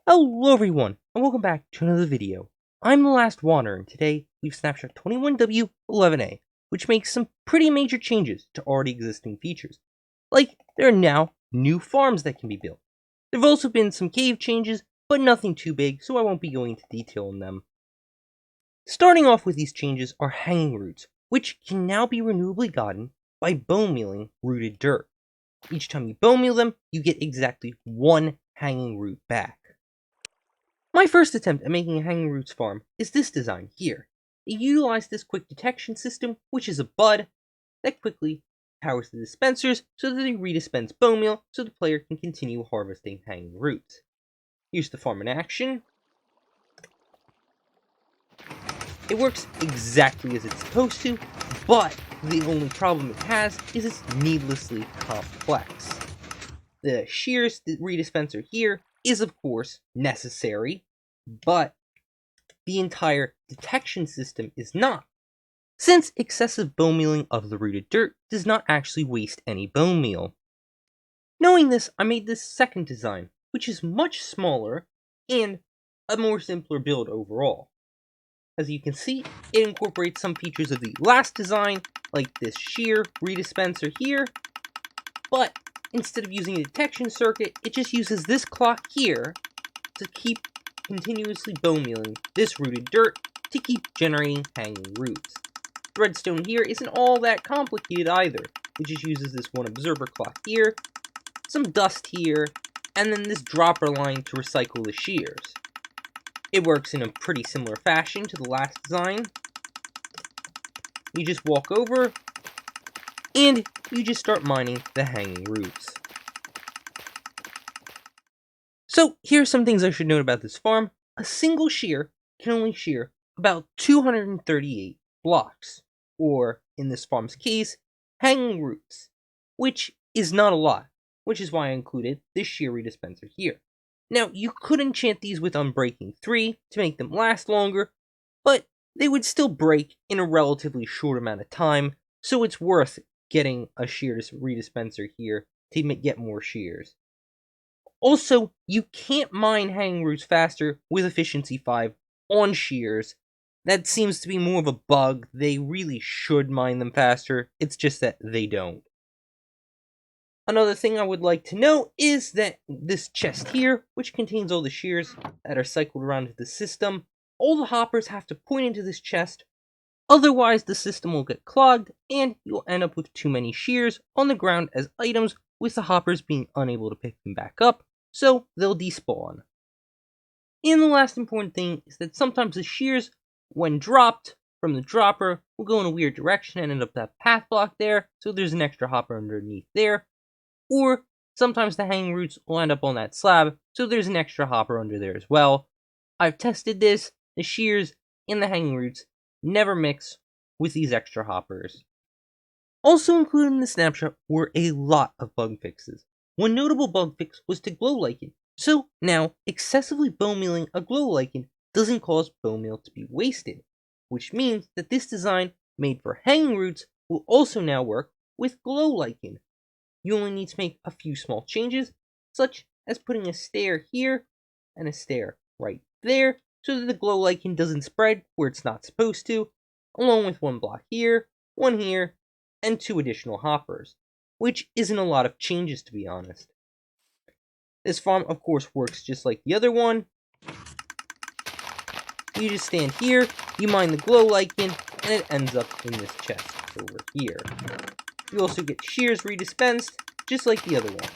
Hello everyone, and welcome back to another video. I'm the Last Wanderer, and today we've Snapshot 21w11a, which makes some pretty major changes to already existing features. Like, there are now new farms that can be built. There have also been some cave changes, but nothing too big, so I won't be going into detail on them. Starting off with these changes are hanging roots, which can now be renewably gotten by bone mealing rooted dirt. Each time you bone meal them, you get exactly one hanging root back. My first attempt at making a hanging roots farm is this design here. It utilized this quick detection system, which is a bud that quickly powers the dispensers so that they redispense bone meal so the player can continue harvesting hanging roots. Here's the farm in action. It works exactly as it's supposed to, but the only problem it has is it's needlessly complex. The shears redispenser here is of course necessary, but the entire detection system is not, since excessive bone mealing of the rooted dirt does not actually waste any bone meal. Knowing this, I made this second design, which is much smaller and a more simpler build overall. As you can see, it incorporates some features of the last design, like this shear redispenser here, but instead of using a detection circuit, it just uses this clock here to keep continuously bone mealing this rooted dirt to keep generating hanging roots. The redstone here isn't all that complicated either. It just uses this one observer clock here, some dust here, and then this dropper line to recycle the shears. It works in a pretty similar fashion to the last design. You just walk over, and you just start mining the hanging roots. So here's some things I should note about this farm. A single shear can only shear about 238 blocks, or in this farm's case, hanging roots, which is not a lot, which is why I included this shear redispenser here. Now, you could enchant these with Unbreaking 3 to make them last longer, but they would still break in a relatively short amount of time, so it's worth getting a shear redispenser here to get more shears. Also, you can't mine hanging roots faster with efficiency 5 on shears. That seems to be more of a bug. They really should mine them faster, it's just that they don't. Another thing I would like to note is that this chest here, which contains all the shears that are cycled around the system, all the hoppers have to point into this chest, otherwise the system will get clogged and you'll end up with too many shears on the ground as items, with the hoppers being unable to pick them back up, so they'll despawn. And the last important thing is that sometimes the shears, when dropped from the dropper, will go in a weird direction and end up that path block there, so there's an extra hopper underneath there. Or sometimes the hanging roots will end up on that slab, so there's an extra hopper under there as well. I've tested this, the shears and the hanging roots never mix with these extra hoppers. Also included in the snapshot were a lot of bug fixes. One notable bug fix was to glow lichen, so now excessively bone mealing a glow lichen doesn't cause bone meal to be wasted, which means that this design made for hanging roots will also now work with glow lichen. You only need to make a few small changes, such as putting a stair here and a stair right there, so that the glow lichen doesn't spread where it's not supposed to, along with one block here, one here, and 2 additional hoppers, which isn't a lot of changes to be honest. This farm of course works just like the other one. You just stand here, you mine the glow lichen, and it ends up in this chest over here. You also get shears redispensed, just like the other one.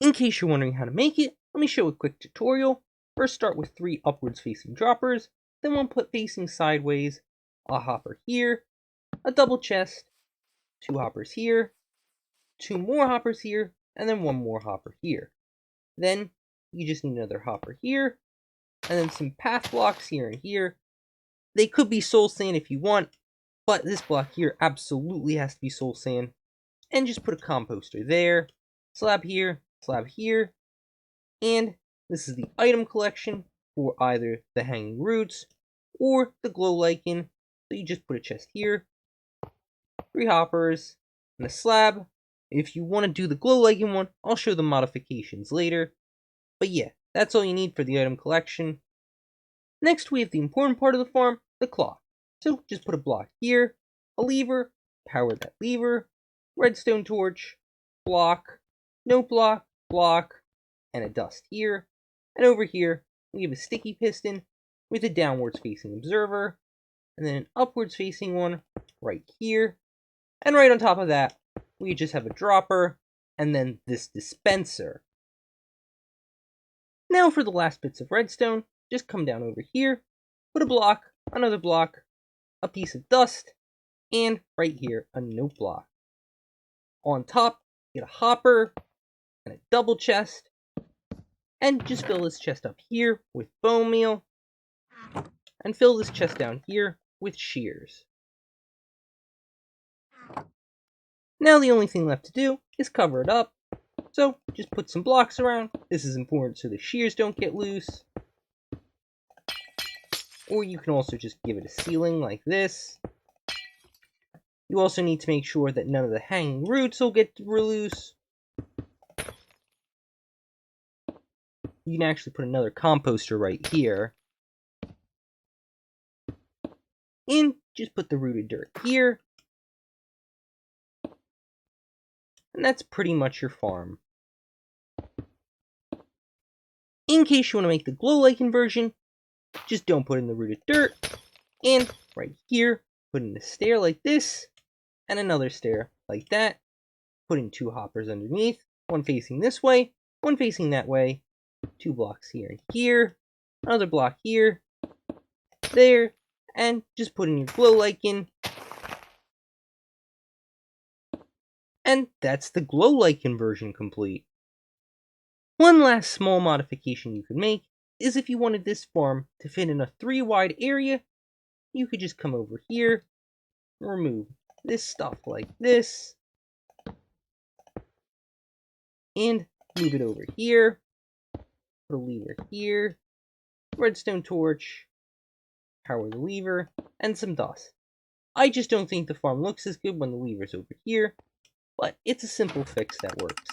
In case you're wondering how to make it, let me show a quick tutorial. First start with 3 upwards facing droppers, then 1 put facing sideways, a hopper here, a double chest, 2 hoppers here, 2 more hoppers here, and then 1 more hopper here. Then you just need another hopper here, and then some path blocks here and here. They could be soul sand if you want, but this block here absolutely has to be soul sand. And just put a composter there, slab here, and this is the item collection for either the hanging roots or the glow lichen. So you just put a chest here, 3 hoppers, and a slab, If you want to do the glow lichen one, I'll show the modifications later. But yeah, that's all you need for the item collection. Next we have the important part of the farm, the clock. So just put a block here, a lever, power that lever, redstone torch, block, no block, block, and a dust here. And over here, we have a sticky piston with a downwards facing observer, and then an upwards facing one right here. And right on top of that, we just have a dropper, and then this dispenser. Now for the last bits of redstone, just come down over here, put a block, another block, a piece of dust, and right here, a note block. On top, get a hopper, and a double chest, and just fill this chest up here with bone meal, and fill this chest down here with shears. Now the only thing left to do is cover it up, so just put some blocks around. This is important so the shears don't get loose. Or you can also just give it a ceiling like this. You also need to make sure that none of the hanging roots will get loose. You can actually put another composter right here. And just put the rooted dirt here. And that's pretty much your farm. In case you want to make the glow lichen version, just don't put in the rooted dirt. And right here, put in a stair like this, and another stair like that. Put in 2 hoppers underneath, one facing this way, one facing that way. 2 blocks here and here, another block here, there, and just put in your glow lichen. And that's the glow lichen version complete. One last small modification you could make is if you wanted this farm to fit in a 3 wide area, you could just come over here, remove this stuff like this, and move it over here, put a lever here, redstone torch, power the lever, and some dust. I just don't think the farm looks as good when the lever's over here, but it's a simple fix that works.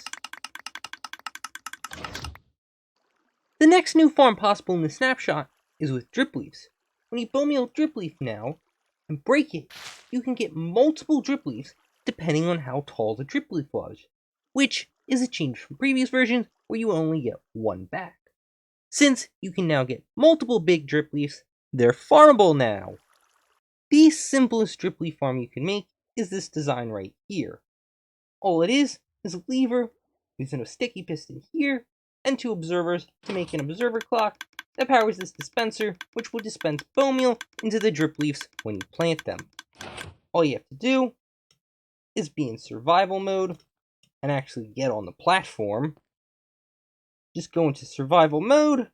The next new farm possible in the snapshot is with Dripleafs. When you bone meal Dripleaf now and break it, you can get multiple Dripleafs depending on how tall the Dripleaf was, which is a change from previous versions where you only get one back. Since you can now get multiple big Dripleafs, they're farmable now. The simplest Dripleaf farm you can make is this design right here. All it is a lever using a sticky piston here and 2 observers to make an observer clock that powers this dispenser, which will dispense bone meal into the Dripleafs when you plant them. All you have to do is be in survival mode and actually get on the platform. Just go into survival mode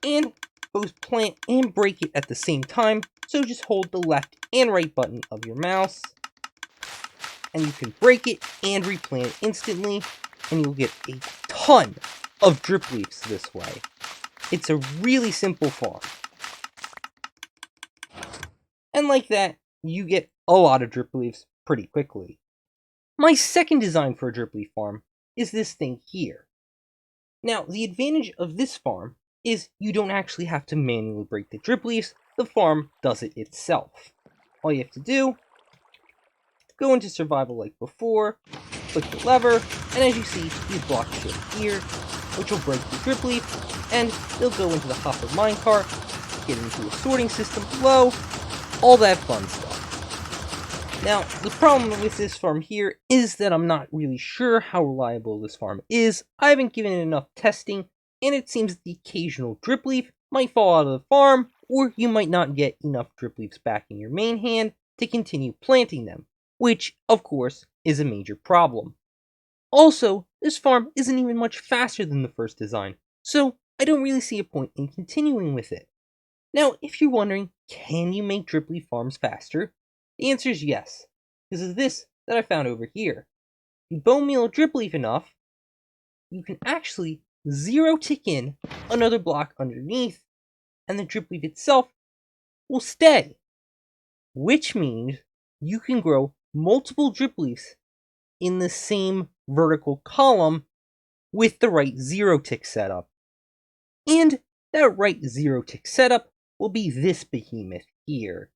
and both plant and break it at the same time. So just hold the left and right button of your mouse and you can break it and replant it instantly, and you'll get a ton of Dripleafs this way. It's a really simple farm. And like that, you get a lot of Dripleafs pretty quickly. My second design for a Dripleaf farm is this thing here. Now, the advantage of this farm is you don't actually have to manually break the Dripleafs, the farm does it itself. All you have to do, go into survival like before, click the lever, and as you see, these blocks show here, which will break the Dripleaf, and they'll go into the hopper minecart, get into a sorting system below, all that fun stuff. Now, the problem with this farm here is that I'm not really sure how reliable this farm is. I haven't given it enough testing, and it seems the occasional Dripleaf might fall out of the farm, or you might not get enough Dripleafs back in your main hand to continue planting them, which, of course, is a major problem. Also, this farm isn't even much faster than the first design, so I don't really see a point in continuing with it. Now, if you're wondering, can you make Dripleaf farms faster? The answer is yes, because of this that I found over here. If you bone meal a Dripleaf enough, you can actually 0-tick in another block underneath, and the Dripleaf itself will stay, which means you can grow multiple Dripleafs in the same vertical column with the right zero tick setup. And that right zero tick setup will be this behemoth here.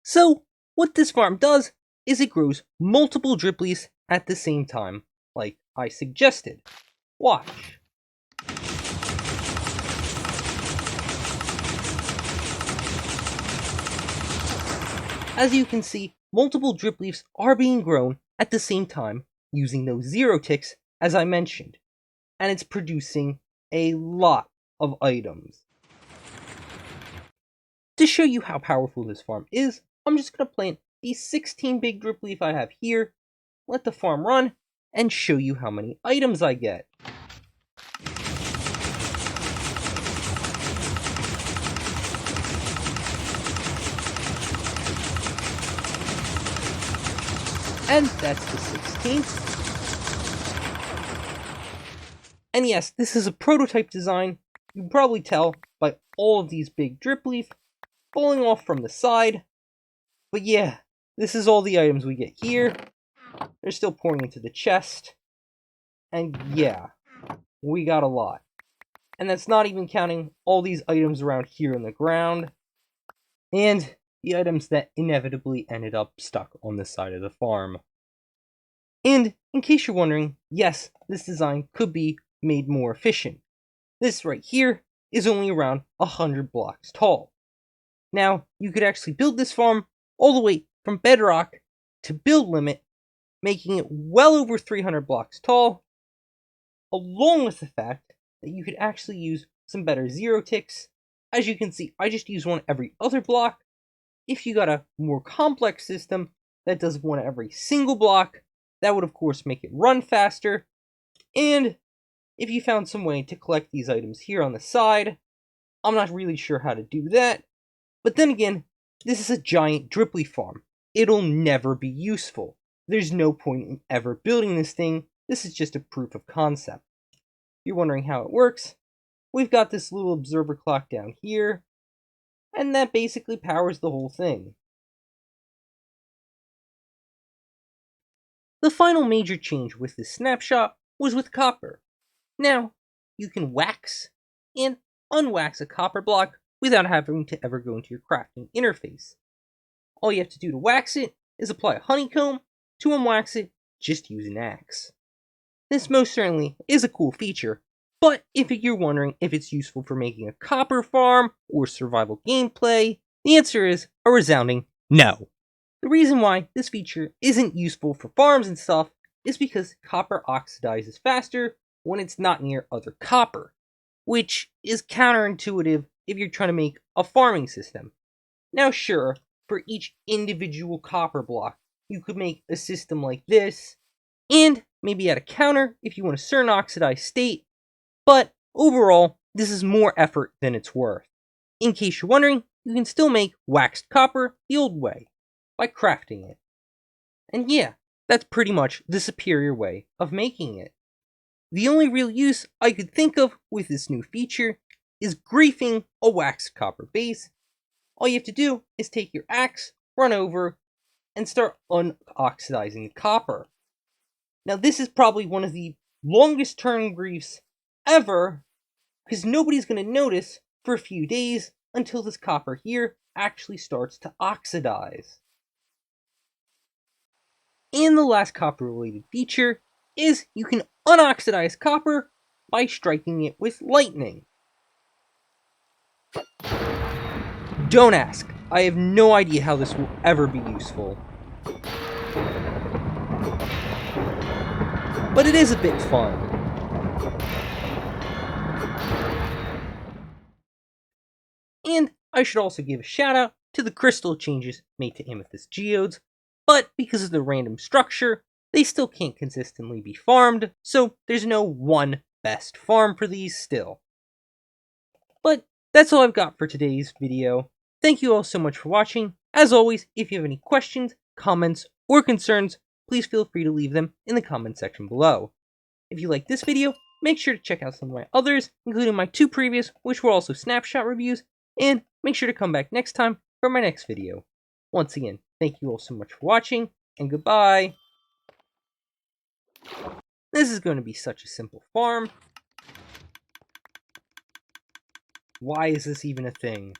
So what this farm does is it grows multiple Dripleafs at the same time, like I suggested. Watch. As you can see, multiple Dripleafs are being grown at the same time using those zero ticks as I mentioned, and it's producing a lot of items. To show you how powerful this farm is, I'm just going to plant these 16 big Dripleaf I have here, let the farm run, and show you how many items I get. And that's the 16th. And yes, this is a prototype design. You can probably tell by all of these big Dripleaf falling off from the side. But yeah, this is all the items we get here. They're still pouring into the chest. And yeah, we got a lot. And that's not even counting all these items around here in the ground. And the items that inevitably ended up stuck on the side of the farm. And in case you're wondering, yes, this design could be made more efficient. This right here is only around 100 blocks tall. Now, you could actually build this farm all the way from bedrock to build limit, making it well over 300 blocks tall, along with the fact that you could actually use some better zero ticks. As you can see, I just use one every other block. If you got a more complex system that does one every single block, that would of course make it run faster. And if you found some way to collect these items here on the side, I'm not really sure how to do that. But then again, this is a giant Dripleaf farm. It'll never be useful. There's no point in ever building this thing. This is just a proof of concept. You're wondering how it works? We've got this little observer clock down here, and that basically powers the whole thing. The final major change with this snapshot was with copper. Now, you can wax and unwax a copper block without having to ever go into your crafting interface. All you have to do to wax it is apply a honeycomb. To unwax it, just use an axe. This most certainly is a cool feature, but if you're wondering if it's useful for making a copper farm or survival gameplay, the answer is a resounding no. The reason why this feature isn't useful for farms and stuff is because copper oxidizes faster when it's not near other copper, which is counterintuitive if you're trying to make a farming system. Now sure, for each individual copper block, you could make a system like this, and maybe add a counter if you want a certain oxidized state, but overall, this is more effort than it's worth. In case you're wondering, you can still make waxed copper the old way, by crafting it. And yeah, that's pretty much the superior way of making it. The only real use I could think of with this new feature is griefing a waxed copper base. All you have to do is take your axe, run over, and start unoxidizing the copper. Now this is probably one of the longest turn griefs ever, because nobody's going to notice for a few days until this copper here actually starts to oxidize. And the last copper related feature is you can unoxidize copper by striking it with lightning. Don't ask, I have no idea how this will ever be useful. But it is a bit fun. And I should also give a shout out to the crystal changes made to amethyst geodes, but because of the random structure, they still can't consistently be farmed, so there's no one best farm for these still. But that's all I've got for today's video. Thank you all so much for watching. As always, if you have any questions, comments, or concerns, please feel free to leave them in the comment section below. If you like this video, make sure to check out some of my others, including my 2 previous, which were also snapshot reviews, and make sure to come back next time for my next video. Once again, thank you all so much for watching, and goodbye! This is going to be such a simple farm. Why is this even a thing?